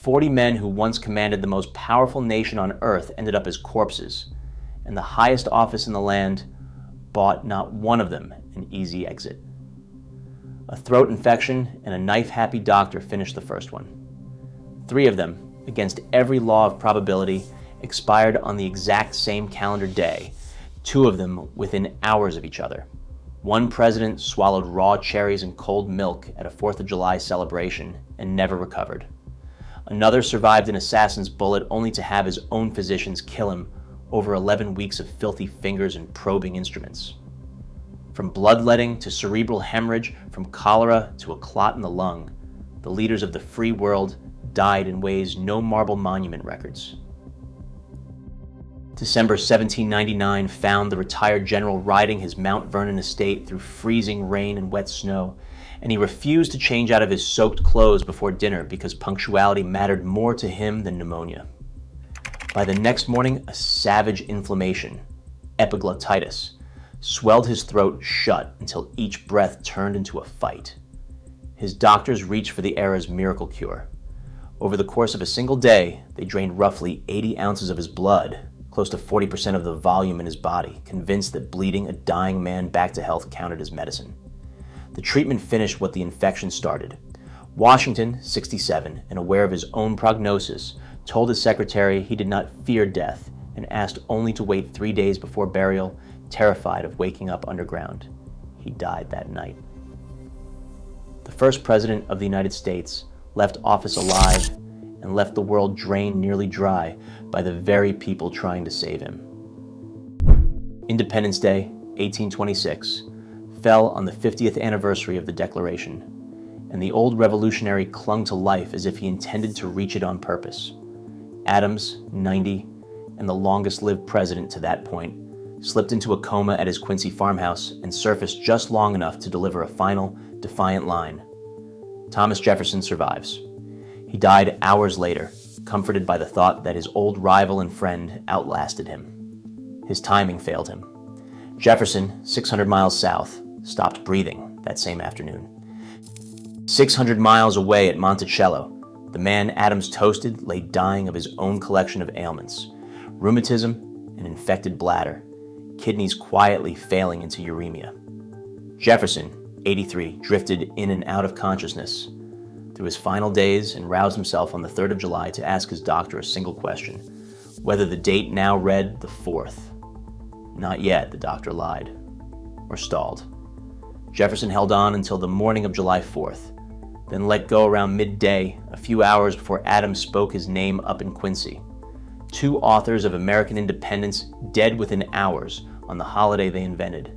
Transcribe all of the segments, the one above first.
40 men who once commanded the most powerful nation on earth ended up as corpses, and the highest office in the land bought not one of them an easy exit. A throat infection and a knife-happy doctor finished the first one. 3 of them, against every law of probability, expired on the exact same calendar day, 2 of them within hours of each other. One president swallowed raw cherries and cold milk at a 4th of July celebration and never recovered. Another survived an assassin's bullet only to have his own physicians kill him over 11 weeks of filthy fingers and probing instruments. From bloodletting to cerebral hemorrhage, from cholera to a clot in the lung, the leaders of the free world died in ways no marble monument records. December 1799 found the retired general riding his Mount Vernon estate through freezing rain and wet snow, and he refused to change out of his soaked clothes before dinner because punctuality mattered more to him than pneumonia. By the next morning, a savage inflammation, epiglottitis, swelled his throat shut until each breath turned into a fight. His doctors reached for the era's miracle cure. Over the course of a single day, they drained roughly 80 ounces of his blood, close to 40% of the volume in his body, convinced that bleeding a dying man back to health counted as medicine. The treatment finished what the infection started. Washington, 67, and aware of his own prognosis, told his secretary he did not fear death and asked only to wait 3 days before burial, terrified of waking up underground. He died that night. The first president of the United States left office alive and left the world drained nearly dry by the very people trying to save him. Independence Day, 1826, fell on the 50th anniversary of the Declaration, and the old revolutionary clung to life as if he intended to reach it on purpose. Adams, 90, and the longest-lived president to that point, slipped into a coma at his Quincy farmhouse and surfaced just long enough to deliver a final, defiant line. Thomas Jefferson survives. He died hours later, comforted by the thought that his old rival and friend outlasted him. His timing failed him. Jefferson, 600 miles south, stopped breathing that same afternoon. 600 miles away at Monticello, the man Adams toasted lay dying of his own collection of ailments: rheumatism, an infected bladder, kidneys quietly failing into uremia. Jefferson, 83, drifted in and out of consciousness through his final days and roused himself on the 3rd of July to ask his doctor a single question: whether the date now read the 4th. Not yet, the doctor lied, or stalled. Jefferson held on until the morning of July 4th, then let go around midday, a few hours before Adams spoke his name up in Quincy. 2 authors of American independence dead within hours on the holiday they invented.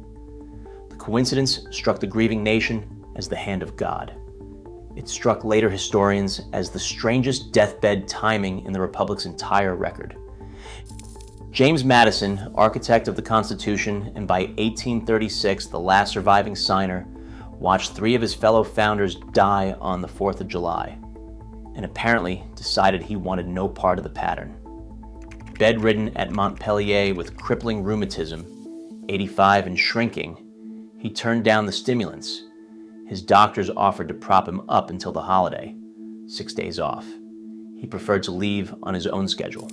The coincidence struck the grieving nation as the hand of God. It struck later historians as the strangest deathbed timing in the Republic's entire record. James Madison, architect of the Constitution and by 1836 the last surviving signer, watched 3 of his fellow founders die on the 4th of July, and apparently decided he wanted no part of the pattern. Bedridden at Montpellier with crippling rheumatism, 85 and shrinking, he turned down the stimulants. His doctors offered to prop him up until the holiday, 6 days off. He preferred to leave on his own schedule.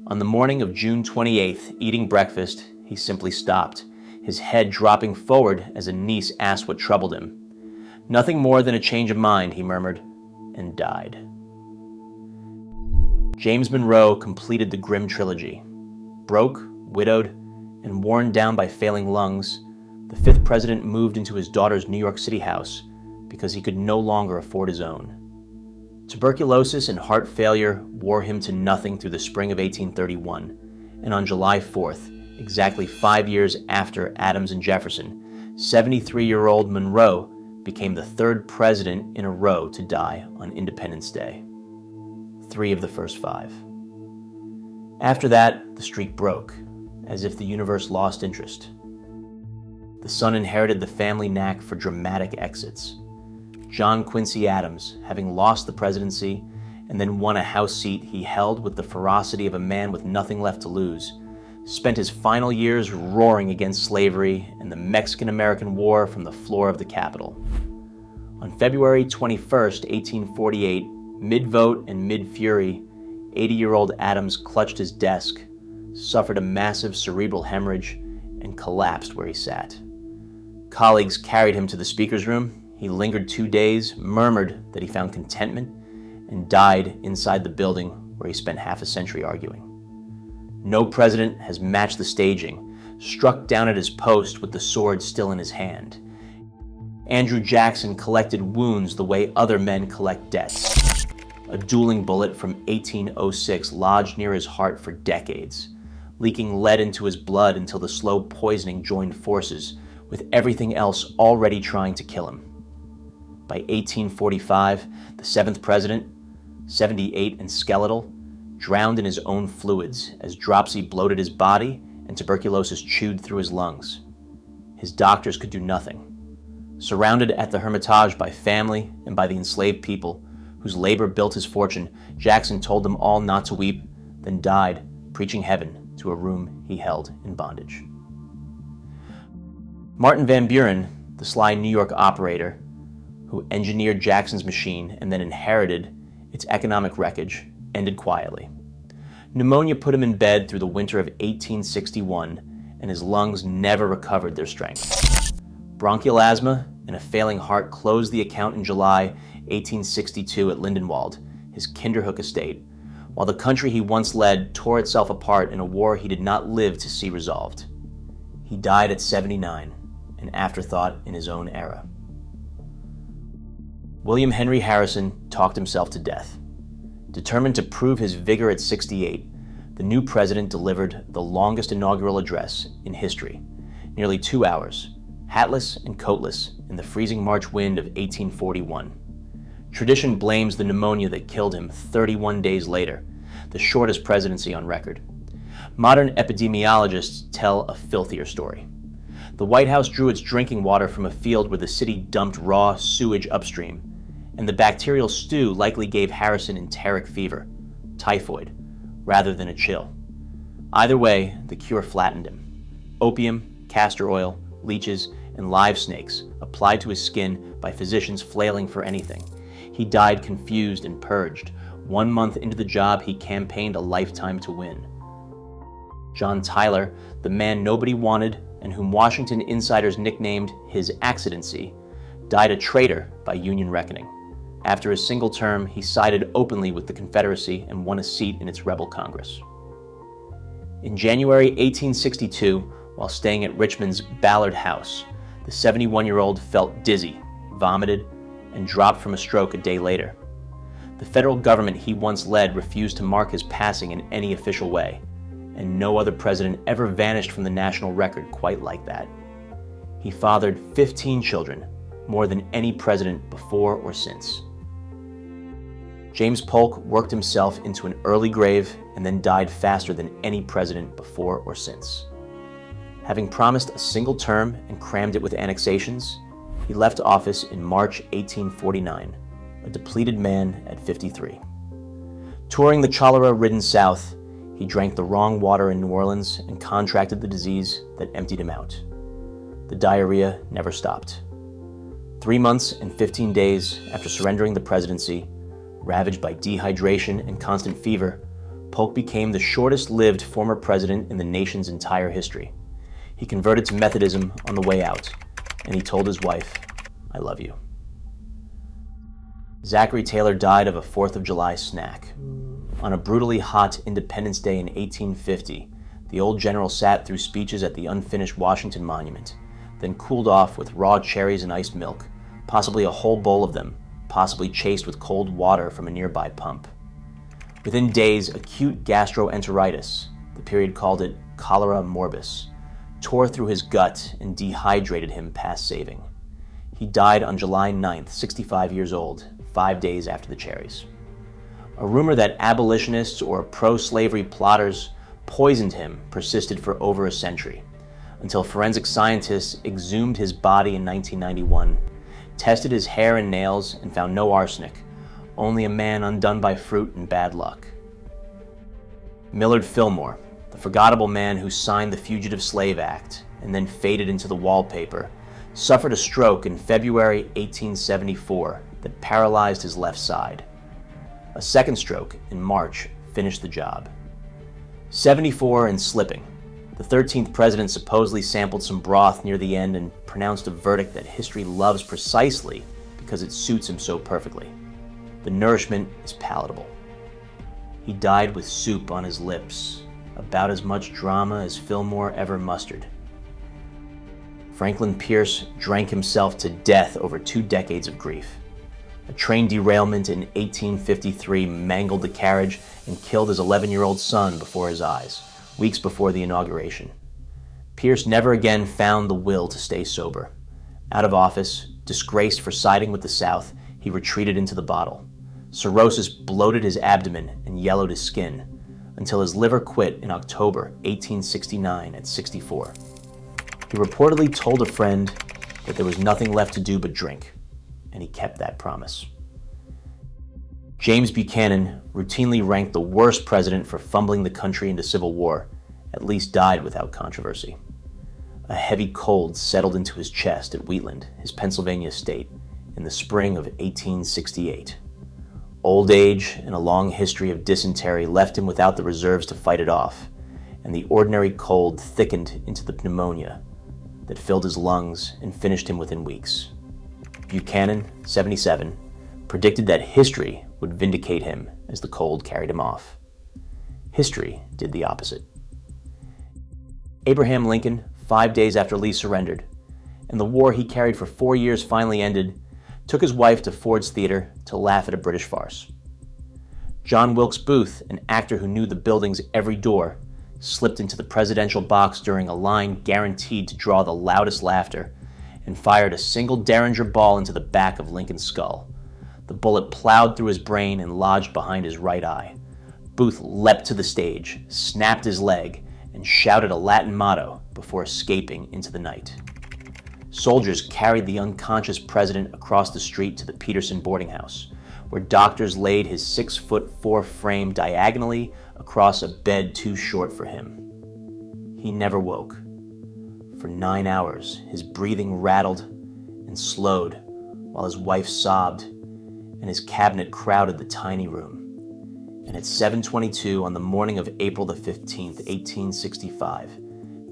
On the morning of June 28th, eating breakfast, he simply stopped, his head dropping forward as a niece asked what troubled him. "Nothing more than a change of mind," he murmured, and died. James Monroe completed the grim trilogy. Broke, widowed, and worn down by failing lungs, the 5th president moved into his daughter's New York City house because he could no longer afford his own. Tuberculosis and heart failure wore him to nothing through the spring of 1831, and on July 4th, exactly 5 years after Adams and Jefferson, 73-year-old Monroe became the 3rd president in a row to die on Independence Day. 3 of the first 5. After that, the streak broke, as if the universe lost interest. The son inherited the family knack for dramatic exits. John Quincy Adams, having lost the presidency and then won a House seat he held with the ferocity of a man with nothing left to lose, spent his final years roaring against slavery and the Mexican-American War from the floor of the Capitol. On February 21, 1848, Mid-vote and mid-fury, 80-year-old Adams clutched his desk, suffered a massive cerebral hemorrhage, and collapsed where he sat. Colleagues carried him to the speaker's room. He lingered 2 days, murmured that he found contentment, and died inside the building where he spent half a century arguing. No president has matched the staging, struck down at his post with the sword still in his hand. Andrew Jackson collected wounds the way other men collect debts. A dueling bullet from 1806 lodged near his heart for decades, leaking lead into his blood until the slow poisoning joined forces with everything else already trying to kill him. By 1845, the 7th president, 78 and skeletal, drowned in his own fluids as dropsy bloated his body and tuberculosis chewed through his lungs. His doctors could do nothing. Surrounded at the Hermitage by family and by the enslaved people whose labor built his fortune, Jackson told them all not to weep, then died, preaching heaven to a room he held in bondage. Martin Van Buren, the sly New York operator who engineered Jackson's machine and then inherited its economic wreckage, ended quietly. Pneumonia put him in bed through the winter of 1861, and his lungs never recovered their strength. Bronchial asthma and a failing heart closed the account in July 1862 at Lindenwald, his Kinderhook estate, while the country he once led tore itself apart in a war he did not live to see resolved. He died at 79, an afterthought in his own era. William Henry Harrison talked himself to death. Determined to prove his vigor at 68, the new president delivered the longest inaugural address in history, nearly 2 hours, hatless and coatless in the freezing March wind of 1841. Tradition blames the pneumonia that killed him 31 days later, the shortest presidency on record. Modern epidemiologists tell a filthier story. The White House drew its drinking water from a field where the city dumped raw sewage upstream, and the bacterial stew likely gave Harrison enteric fever, typhoid, rather than a chill. Either way, the cure flattened him. Opium, castor oil, leeches, and live snakes applied to his skin by physicians flailing for anything. He died confused and purged. 1 month into the job, he campaigned a lifetime to win. John Tyler, the man nobody wanted and whom Washington insiders nicknamed his accidency, died a traitor by Union reckoning. After a single term, he sided openly with the Confederacy and won a seat in its rebel Congress. In January 1862, while staying at Richmond's Ballard House, the 71-year-old felt dizzy, vomited, and dropped from a stroke a day later. The federal government he once led refused to mark his passing in any official way, and no other president ever vanished from the national record quite like that. He fathered 15 children, more than any president before or since. James Polk worked himself into an early grave and then died faster than any president before or since. Having promised a single term and crammed it with annexations, he left office in March 1849, a depleted man at 53. Touring the cholera-ridden South, he drank the wrong water in New Orleans and contracted the disease that emptied him out. The diarrhea never stopped. 3 months and 15 days after surrendering the presidency, ravaged by dehydration and constant fever, Polk became the shortest-lived former president in the nation's entire history. He converted to Methodism on the way out, and he told his wife, "I love you." Zachary Taylor died of a 4th of July snack. On a brutally hot Independence Day in 1850, the old general sat through speeches at the unfinished Washington Monument, then cooled off with raw cherries and iced milk, possibly a whole bowl of them, possibly chased with cold water from a nearby pump. Within days, acute gastroenteritis, the period called it cholera morbus, tore through his gut and dehydrated him past saving. He died on July 9th, 65 years old, 5 days after the cherries. A rumor that abolitionists or pro-slavery plotters poisoned him persisted for over a century, until forensic scientists exhumed his body in 1991, tested his hair and nails, and found no arsenic, only a man undone by fruit and bad luck. Millard Fillmore, the forgettable man who signed the Fugitive Slave Act and then faded into the wallpaper, suffered a stroke in February 1874 that paralyzed his left side. A second stroke in March finished the job. 74 and slipping, the 13th president supposedly sampled some broth near the end and pronounced a verdict that history loves precisely because it suits him so perfectly. The nourishment is palatable. He died with soup on his lips, about as much drama as Fillmore ever mustered. Franklin Pierce drank himself to death over 2 decades of grief. A train derailment in 1853 mangled the carriage and killed his 11-year-old son before his eyes, weeks before the inauguration. Pierce never again found the will to stay sober. Out of office, disgraced for siding with the South, he retreated into the bottle. Cirrhosis bloated his abdomen and yellowed his skin, until his liver quit in October 1869 at 64. He reportedly told a friend that there was nothing left to do but drink, and he kept that promise. James Buchanan, routinely ranked the worst president for fumbling the country into civil war, at least died without controversy. A heavy cold settled into his chest at Wheatland, his Pennsylvania estate, in the spring of 1868. Old age and a long history of dysentery left him without the reserves to fight it off, and the ordinary cold thickened into the pneumonia that filled his lungs and finished him within weeks. Buchanan, 77, predicted that history would vindicate him as the cold carried him off. History did the opposite. Abraham Lincoln, 5 days after Lee surrendered, and the war he carried for 4 years finally ended, took his wife to Ford's Theater to laugh at a British farce. John Wilkes Booth, an actor who knew the building's every door, slipped into the presidential box during a line guaranteed to draw the loudest laughter and fired a single Derringer ball into the back of Lincoln's skull. The bullet plowed through his brain and lodged behind his right eye. Booth leapt to the stage, snapped his leg, and shouted a Latin motto before escaping into the night. Soldiers carried the unconscious president across the street to the Peterson boarding house, where doctors laid his 6'4" frame diagonally across a bed too short for him. He never woke. For 9 hours, his breathing rattled and slowed while his wife sobbed and his cabinet crowded the tiny room. And at 7:22 on the morning of April the 15th, 1865,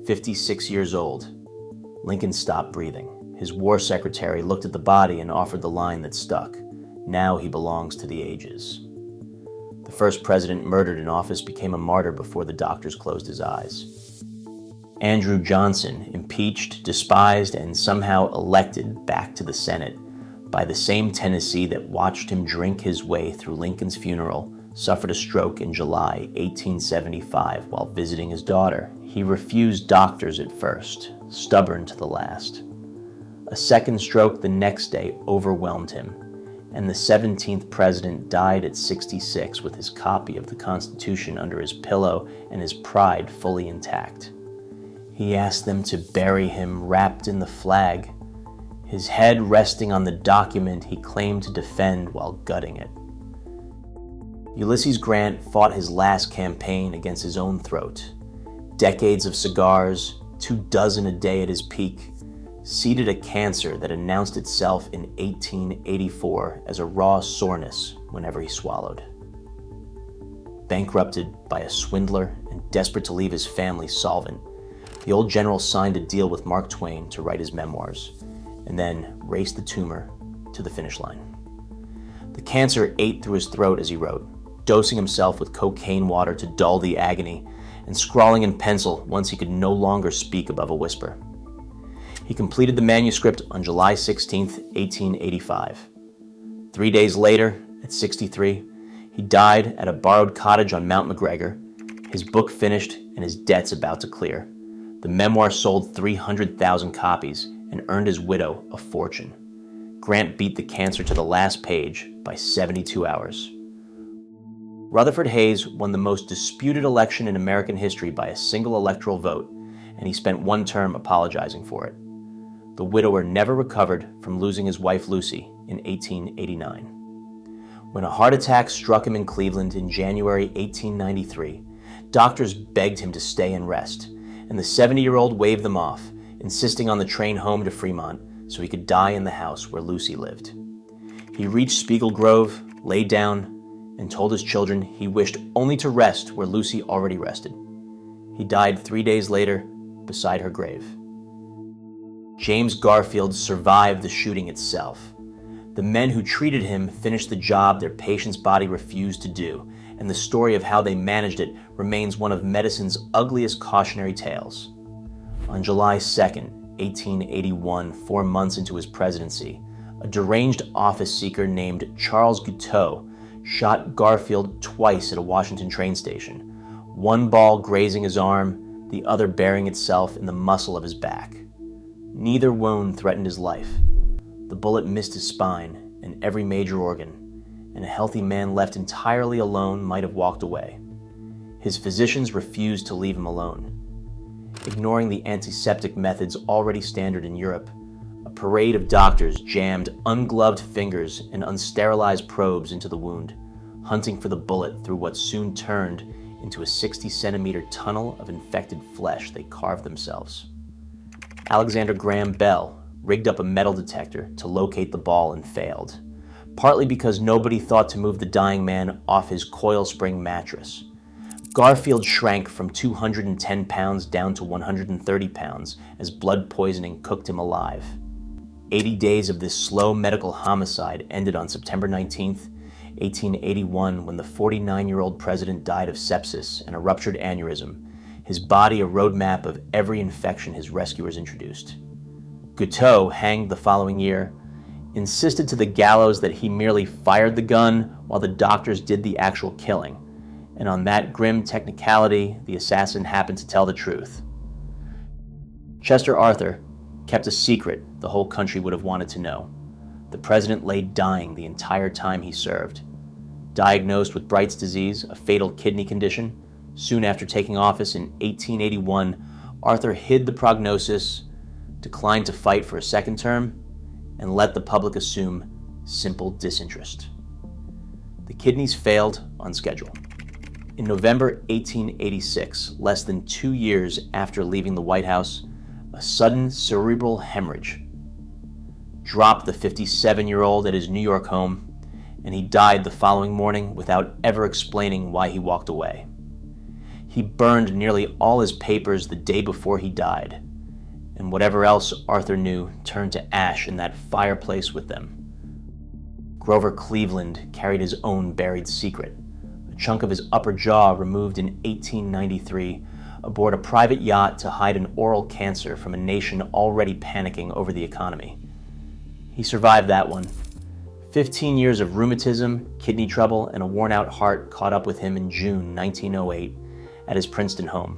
56 years old, Lincoln stopped breathing. His war secretary looked at the body and offered the line that stuck. Now he belongs to the ages. The first president murdered in office became a martyr before the doctors closed his eyes. Andrew Johnson, impeached, despised, and somehow elected back to the Senate by the same Tennessee that watched him drink his way through Lincoln's funeral, suffered a stroke in July 1875 while visiting his daughter. He refused doctors at first, stubborn to the last. A second stroke the next day overwhelmed him, and the 17th president died at 66 with his copy of the Constitution under his pillow and his pride fully intact. He asked them to bury him wrapped in the flag, his head resting on the document he claimed to defend while gutting it. Ulysses Grant fought his last campaign against his own throat. Decades of cigars, 24 a day at his peak, seeded a cancer that announced itself in 1884 as a raw soreness whenever he swallowed. Bankrupted by a swindler and desperate to leave his family solvent, the old general signed a deal with Mark Twain to write his memoirs, and then raced the tumor to the finish line. The cancer ate through his throat as he wrote, dosing himself with cocaine water to dull the agony, and scrawling in pencil once he could no longer speak above a whisper. He completed the manuscript on July 16, 1885. 3 days later, at 63, he died at a borrowed cottage on Mount McGregor, his book finished and his debts about to clear. The memoir sold 300,000 copies and earned his widow a fortune. Grant beat the cancer to the last page by 72 hours. Rutherford Hayes won the most disputed election in American history by a single electoral vote, and he spent one term apologizing for it. The widower never recovered from losing his wife Lucy in 1889. When a heart attack struck him in Cleveland in January 1893, doctors begged him to stay and rest, and the 70-year-old waved them off, insisting on the train home to Fremont so he could die in the house where Lucy lived. He reached Spiegel Grove, lay down, and told his children he wished only to rest where Lucy already rested. He died 3 days later beside her grave. James Garfield survived the shooting itself. The men who treated him finished the job their patient's body refused to do, and the story of how they managed it remains one of medicine's ugliest cautionary tales. On July 2nd, 1881, 4 months into his presidency, a deranged office seeker named Charles Guiteau shot Garfield twice at a Washington train station, one ball grazing his arm, the other burying itself in the muscle of his back. Neither wound threatened his life. The bullet missed his spine and every major organ, and a healthy man left entirely alone might have walked away. His physicians refused to leave him alone. Ignoring the antiseptic methods already standard in Europe, a parade of doctors jammed ungloved fingers and unsterilized probes into the wound, hunting for the bullet through what soon turned into a 60-centimeter tunnel of infected flesh they carved themselves. Alexander Graham Bell rigged up a metal detector to locate the ball and failed, partly because nobody thought to move the dying man off his coil spring mattress. Garfield shrank from 210 pounds down to 130 pounds as blood poisoning cooked him alive. 80 days of this slow medical homicide ended on September 19, 1881, when the 49-year-old president died of sepsis and a ruptured aneurysm, his body a roadmap of every infection his rescuers introduced. Guiteau, hanged the following year, insisted to the gallows that he merely fired the gun while the doctors did the actual killing, and on that grim technicality, the assassin happened to tell the truth. Chester Arthur kept a secret the whole country would have wanted to know. The president lay dying the entire time he served. Diagnosed with Bright's disease, a fatal kidney condition, soon after taking office in 1881, Arthur hid the prognosis, declined to fight for a second term, and let the public assume simple disinterest. The kidneys failed on schedule. In November 1886, less than 2 years after leaving the White House, a sudden cerebral hemorrhage dropped the 57-year-old at his New York home, and he died the following morning without ever explaining why he walked away. He burned nearly all his papers the day before he died, and whatever else Arthur knew turned to ash in that fireplace with them. Grover Cleveland carried his own buried secret, a chunk of his upper jaw removed in 1893 aboard a private yacht to hide an oral cancer from a nation already panicking over the economy. He survived that one. 15 years of rheumatism, kidney trouble, and a worn-out heart caught up with him in June 1908 at his Princeton home,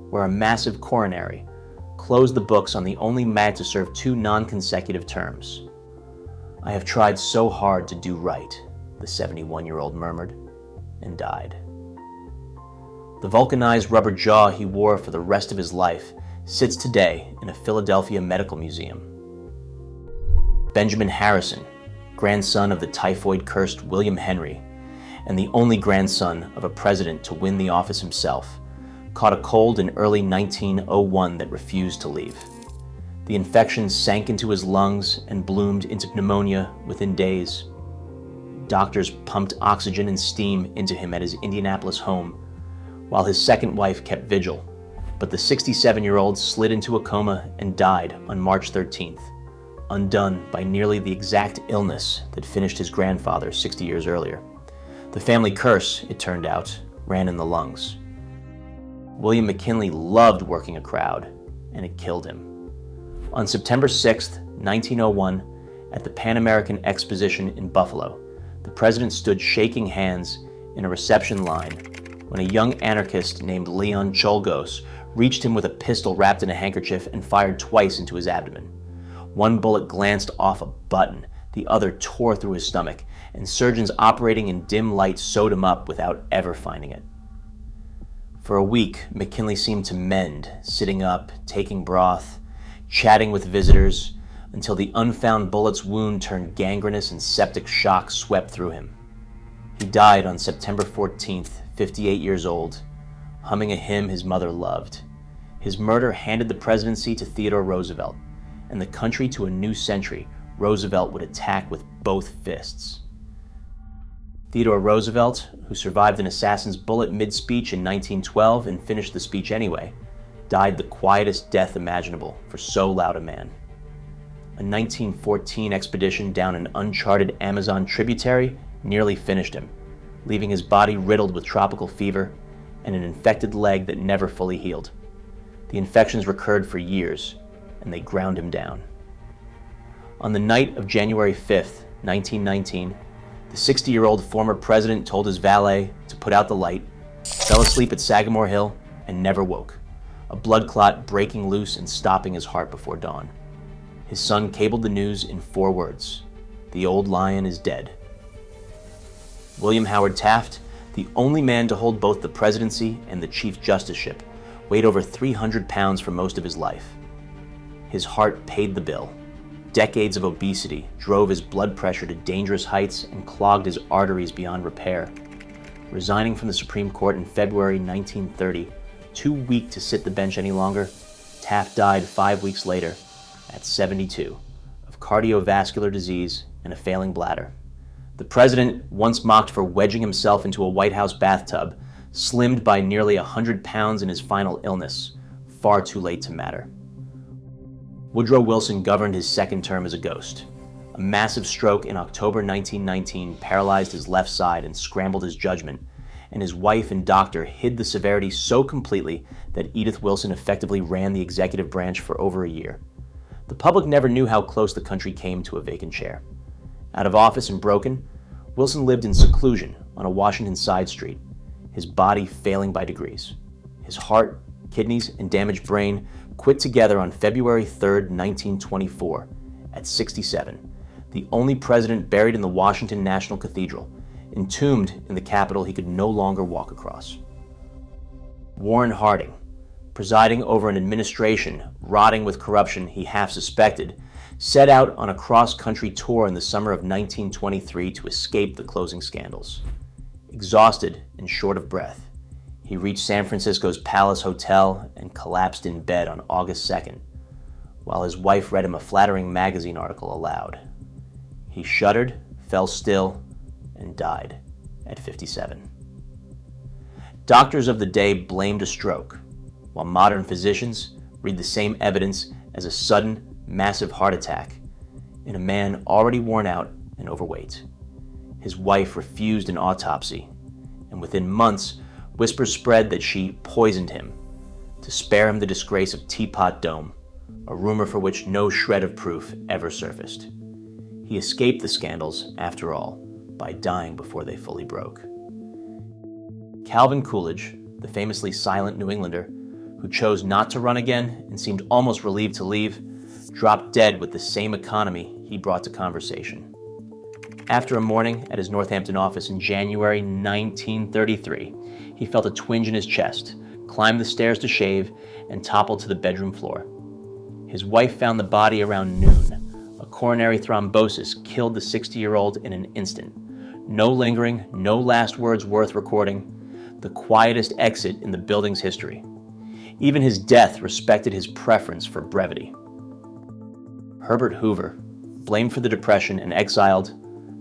where a massive coronary closed the books on the only man to serve 2 non-consecutive terms. "I have tried so hard to do right," the 71-year-old murmured, and died. The vulcanized rubber jaw he wore for the rest of his life sits today in a Philadelphia medical museum. Benjamin Harrison, grandson of the typhoid-cursed William Henry, and the only grandson of a president to win the office himself, caught a cold in early 1901 that refused to leave. The infection sank into his lungs and bloomed into pneumonia within days. Doctors pumped oxygen and steam into him at his Indianapolis home, while his second wife kept vigil, but the 67-year-old slid into a coma and died on March 13th, undone by nearly the exact illness that finished his grandfather 60 years earlier. The family curse, it turned out, ran in the lungs. William McKinley loved working a crowd, and it killed him. On September 6, 1901, at the Pan American Exposition in Buffalo, the president stood shaking hands in a reception line when a young anarchist named Leon Czolgosz reached him with a pistol wrapped in a handkerchief and fired twice into his abdomen. One bullet glanced off a button, the other tore through his stomach, and surgeons operating in dim light sewed him up without ever finding it. For a week, McKinley seemed to mend, sitting up, taking broth, chatting with visitors, until the unfound bullet's wound turned gangrenous and septic shock swept through him. He died on September 14th, 58 years old, humming a hymn his mother loved. His murder handed the presidency to Theodore Roosevelt, and the country to a new century Roosevelt would attack with both fists. Theodore Roosevelt, who survived an assassin's bullet mid-speech in 1912 and finished the speech anyway, died the quietest death imaginable for so loud a man. A 1914 expedition down an uncharted Amazon tributary nearly finished him, leaving his body riddled with tropical fever and an infected leg that never fully healed. The infections recurred for years, and they ground him down. On the night of January 5th, 1919, the 60-year-old former president told his valet to put out the light, fell asleep at Sagamore Hill, and never woke, a blood clot breaking loose and stopping his heart before dawn. His son cabled the news in 4 words: "The old lion is dead." William Howard Taft, the only man to hold both the presidency and the Chief Justiceship, weighed over 300 pounds for most of his life. His heart paid the bill. Decades of obesity drove his blood pressure to dangerous heights and clogged his arteries beyond repair. Resigning from the Supreme Court in February 1930, too weak to sit the bench any longer, Taft died 5 weeks later, at 72, of cardiovascular disease and a failing bladder. The president, once mocked for wedging himself into a White House bathtub, slimmed by nearly 100 pounds in his final illness, far too late to matter. Woodrow Wilson governed his second term as a ghost. A massive stroke in October 1919 paralyzed his left side and scrambled his judgment, and his wife and doctor hid the severity so completely that Edith Wilson effectively ran the executive branch for over a year. The public never knew how close the country came to a vacant chair. Out of office and broken, Wilson lived in seclusion on a Washington side street, his body failing by degrees. His heart, kidneys, and damaged brain quit together on February 3, 1924, at 67, the only president buried in the Washington National Cathedral, entombed in the Capitol he could no longer walk across. Warren Harding, presiding over an administration rotting with corruption he half suspected, set out on a cross-country tour in the summer of 1923 to escape the closing scandals. Exhausted and short of breath, he reached San Francisco's Palace Hotel and collapsed in bed on August 2nd, while his wife read him a flattering magazine article aloud. He shuddered, fell still, and died at 57. Doctors of the day blamed a stroke, while modern physicians read the same evidence as a sudden, massive heart attack in a man already worn out and overweight. His wife refused an autopsy, and within months, whispers spread that she poisoned him to spare him the disgrace of Teapot Dome, a rumor for which no shred of proof ever surfaced. He escaped the scandals, after all, by dying before they fully broke. Calvin Coolidge, the famously silent New Englander, who chose not to run again and seemed almost relieved to leave, dropped dead with the same economy he brought to conversation. After a morning at his Northampton office in January 1933, he felt a twinge in his chest, climbed the stairs to shave, and toppled to the bedroom floor. His wife found the body around noon. A coronary thrombosis killed the 60-year-old in an instant. No lingering, no last words worth recording. The quietest exit in the building's history. Even his death respected his preference for brevity. Herbert Hoover, blamed for the Depression and exiled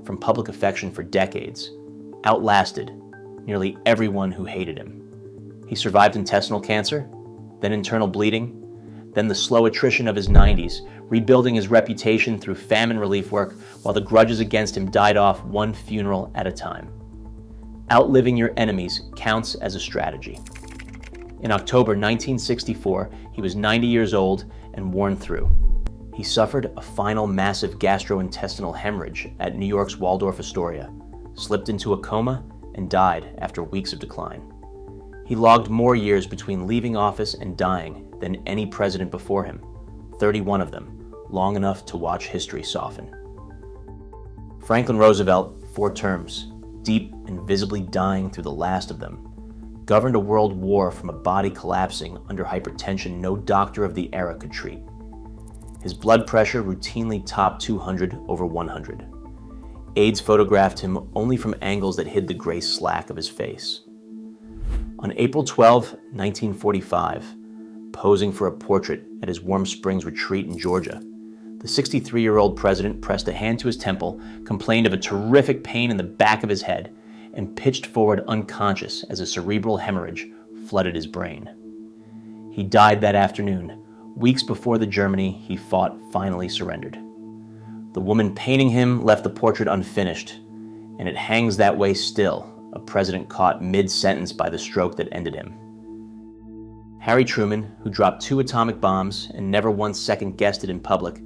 from public affection for decades, outlasted nearly everyone who hated him. He survived intestinal cancer, then internal bleeding, then the slow attrition of his 90s, rebuilding his reputation through famine relief work while the grudges against him died off one funeral at a time. Outliving your enemies counts as a strategy. In October 1964, he was 90 years old and worn through. He suffered a final massive gastrointestinal hemorrhage at New York's Waldorf Astoria, slipped into a coma, and died after weeks of decline. He logged more years between leaving office and dying than any president before him, 31 of them, long enough to watch history soften. Franklin Roosevelt, 4 terms, deep and visibly dying through the last of them, governed a world war from a body collapsing under hypertension no doctor of the era could treat. His blood pressure routinely topped 200 over 100. Aides photographed him only from angles that hid the gray slack of his face. On April 12, 1945, posing for a portrait at his Warm Springs retreat in Georgia, The 63-year-old president pressed a hand to his temple, complained of a terrific pain in the back of his head, and pitched forward unconscious as a cerebral hemorrhage flooded his brain. He died that afternoon, weeks before the Germany he fought finally surrendered. The woman painting him left the portrait unfinished, and it hangs that way still, a president caught mid-sentence by the stroke that ended him. Harry Truman, who dropped 2 atomic bombs and never once second-guessed it in public,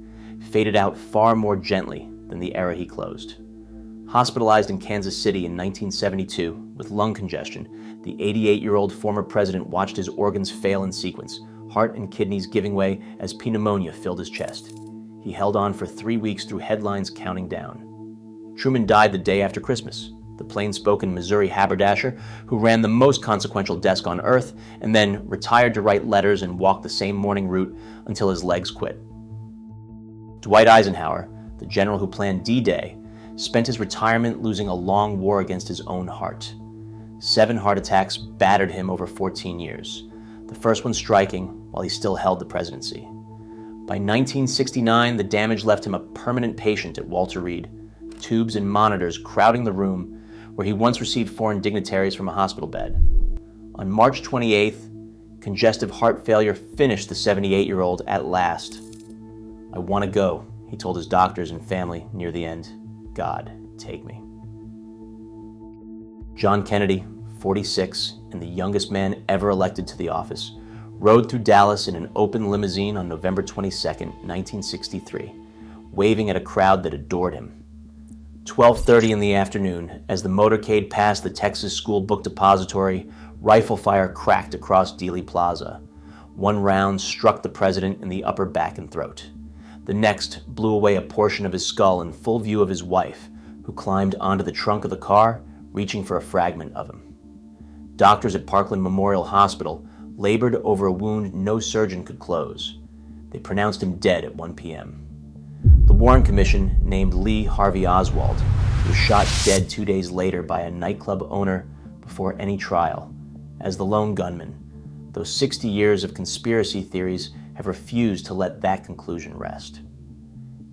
faded out far more gently than the era he closed. Hospitalized in Kansas City in 1972 with lung congestion, the 88-year-old former president watched his organs fail in sequence, heart and kidneys giving way as pneumonia filled his chest. He held on for 3 weeks through headlines counting down. Truman died the day after Christmas, the plain-spoken Missouri haberdasher who ran the most consequential desk on earth and then retired to write letters and walk the same morning route until his legs quit. Dwight Eisenhower, the general who planned D-Day, spent his retirement losing a long war against his own heart. 7 heart attacks battered him over 14 years, the first one striking while he still held the presidency. By 1969, the damage left him a permanent patient at Walter Reed, tubes and monitors crowding the room where he once received foreign dignitaries from a hospital bed. On March 28th, congestive heart failure finished the 78-year-old at last. "I want to go," he told his doctors and family near the end. "God, take me." John Kennedy, 46, and the youngest man ever elected to the office, rode through Dallas in an open limousine on November 22, 1963, waving at a crowd that adored him. 12:30 in the afternoon, as the motorcade passed the Texas School Book Depository, rifle fire cracked across Dealey Plaza. One round struck the president in the upper back and throat. The next blew away a portion of his skull in full view of his wife, who climbed onto the trunk of the car, reaching for a fragment of him. Doctors at Parkland Memorial Hospital labored over a wound no surgeon could close. They pronounced him dead at 1 p.m. The Warren Commission named Lee Harvey Oswald, who was shot dead 2 days later by a nightclub owner before any trial, as the lone gunman, though 60 years of conspiracy theories have refused to let that conclusion rest.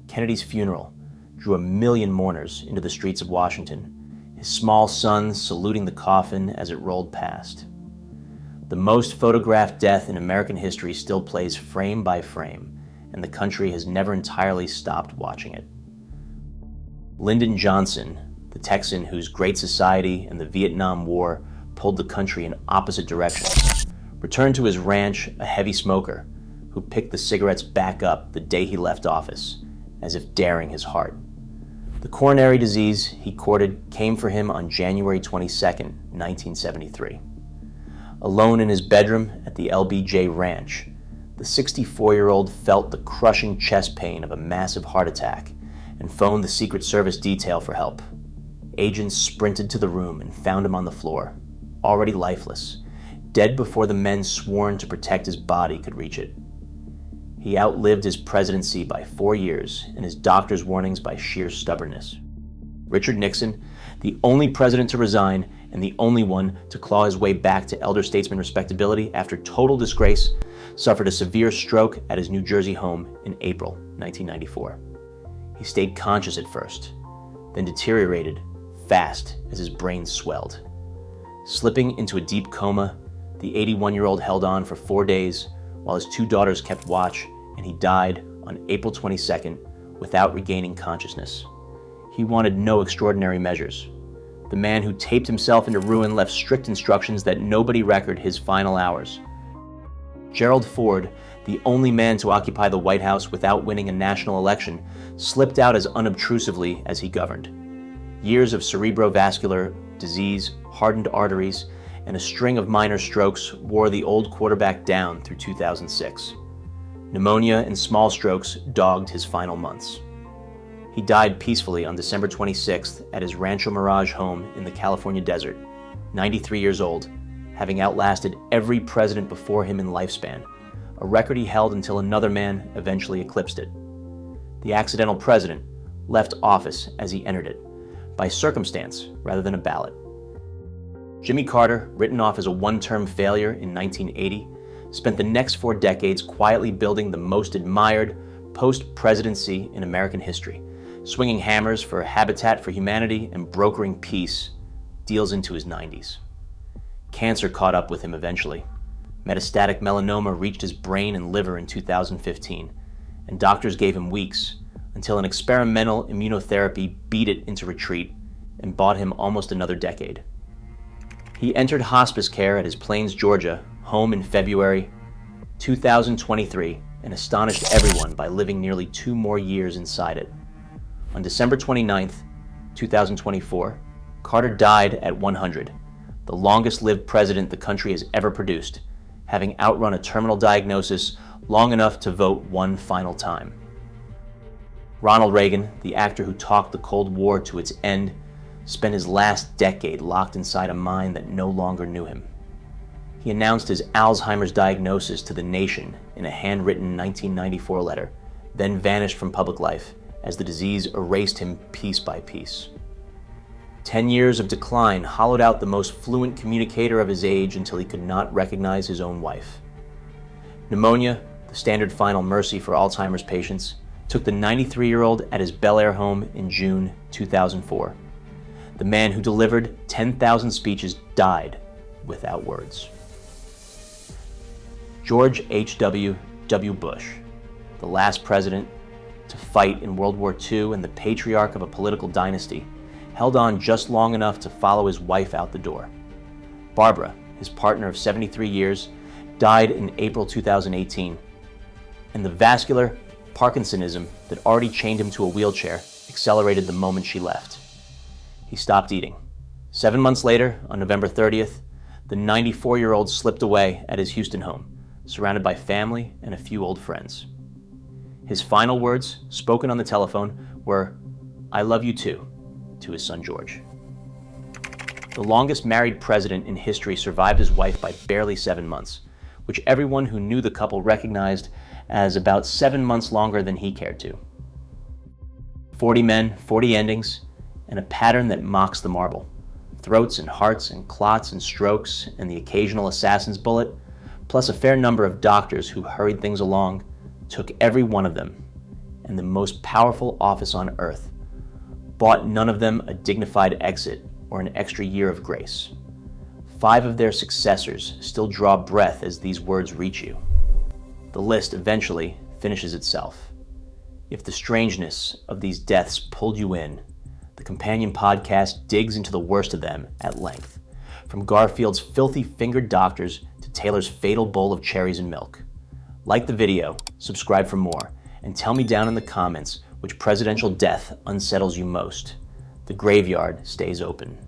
Kennedy's funeral drew 1 million mourners into the streets of Washington, his small son saluting the coffin as it rolled past. The most photographed death in American history still plays frame by frame, and the country has never entirely stopped watching it. Lyndon Johnson, the Texan whose Great Society and the Vietnam War pulled the country in opposite directions, returned to his ranch a heavy smoker who picked the cigarettes back up the day he left office, as if daring his heart. The coronary disease he courted came for him on January 22, 1973. Alone in his bedroom at the LBJ Ranch, the 64-year-old felt the crushing chest pain of a massive heart attack and phoned the Secret Service detail for help. Agents sprinted to the room and found him on the floor, already lifeless, dead before the men sworn to protect his body could reach it. He outlived his presidency by 4 years and his doctor's warnings by sheer stubbornness. Richard Nixon, the only president to resign and the only one to claw his way back to elder statesman respectability after total disgrace, suffered a severe stroke at his New Jersey home in April 1994. He stayed conscious at first, then deteriorated fast as his brain swelled. Slipping into a deep coma, the 81-year-old held on for 4 days while his 2 daughters kept watch, and he died on April 22nd without regaining consciousness. He wanted no extraordinary measures. The man who taped himself into ruin left strict instructions that nobody record his final hours. Gerald Ford, the only man to occupy the White House without winning a national election, slipped out as unobtrusively as he governed. Years of cerebrovascular disease, hardened arteries, and a string of minor strokes wore the old quarterback down through 2006. Pneumonia and small strokes dogged his final months. He died peacefully on December 26th at his Rancho Mirage home in the California desert, 93 years old, having outlasted every president before him in lifespan, a record he held until another man eventually eclipsed it. The accidental president left office as he entered it, by circumstance rather than a ballot. Jimmy Carter, written off as a one-term failure in 1980, spent the next 4 decades quietly building the most admired, post-presidency in American history, swinging hammers for Habitat for Humanity and brokering peace, deals into his 90s. Cancer caught up with him eventually. Metastatic melanoma reached his brain and liver in 2015, and doctors gave him weeks until an experimental immunotherapy beat it into retreat and bought him almost another decade. He entered hospice care at his Plains, Georgia, home in February 2023 and astonished everyone by living nearly 2 more years inside it. On December 29, 2024, Carter died at 100, the longest-lived president the country has ever produced, having outrun a terminal diagnosis long enough to vote one final time. Ronald Reagan, the actor who talked the Cold War to its end, spent his last decade locked inside a mind that no longer knew him. He announced his Alzheimer's diagnosis to the nation in a handwritten 1994 letter, then vanished from public life as the disease erased him piece by piece. 10 years of decline hollowed out the most fluent communicator of his age until he could not recognize his own wife. Pneumonia, the standard final mercy for Alzheimer's patients, took the 93-year-old at his Bel Air home in June 2004. The man who delivered 10,000 speeches died without words. George H.W. Bush, the last president to fight in World War II and the patriarch of a political dynasty, held on just long enough to follow his wife out the door. Barbara, his partner of 73 years, died in April 2018, and the vascular Parkinsonism that already chained him to a wheelchair accelerated the moment she left. He stopped eating. 7 months later, on November 30th, the 94-year-old slipped away at his Houston home, surrounded by family and a few old friends. His final words, spoken on the telephone, were, "I love you too," to his son George. The longest married president in history survived his wife by barely 7 months, which everyone who knew the couple recognized as about 7 months longer than he cared to. 40 men, 40 endings, and a pattern that mocks the marble. Throats and hearts and clots and strokes and the occasional assassin's bullet, plus a fair number of doctors who hurried things along, took every one of them, and the most powerful office on earth, bought none of them a dignified exit or an extra year of grace. 5 of their successors still draw breath as these words reach you. The list eventually finishes itself. If the strangeness of these deaths pulled you in, the companion podcast digs into the worst of them at length, from Garfield's filthy-fingered doctors to Taylor's fatal bowl of cherries and milk. Like the video, subscribe for more, and tell me down in the comments which presidential death unsettles you most. The graveyard stays open.